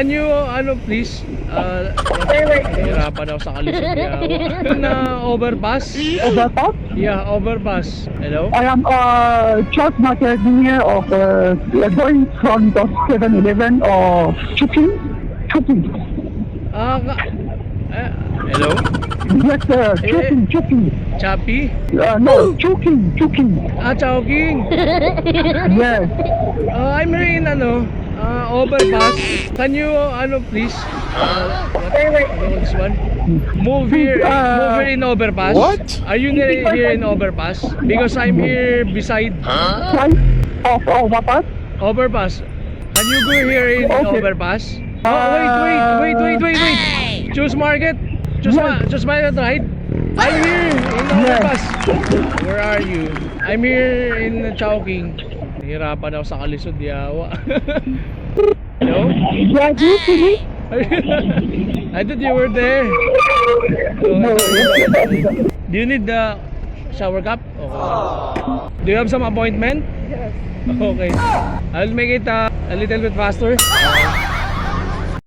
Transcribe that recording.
Can you, please? Nahirapan ako sa kalisod yawa. Na overpass? Overpass? Yeah, overpass. Hello? I am just market near of going from the 7-Eleven or Chuking. Hello? Yes, sir. Chuking. Chappy? No, Chuking. Chowking. Yes. I'm here in, overpass. Can you, please? This one? Move here in overpass. What? Are you here in overpass? Because I'm here beside Side of overpass? overpass. Can you go here in Okay. overpass? Oh, wait. Choose market. Choose market, right? I'm here in overpass. Where are you? I'm here in Chowking. Nahirapan ako sa kalisod yawa. Hello? Yeah, you see me? I thought you were there. No. Do you need the shower cap? Okay. Do you have some appointment? Yes. Okay. I'll make it a little bit faster.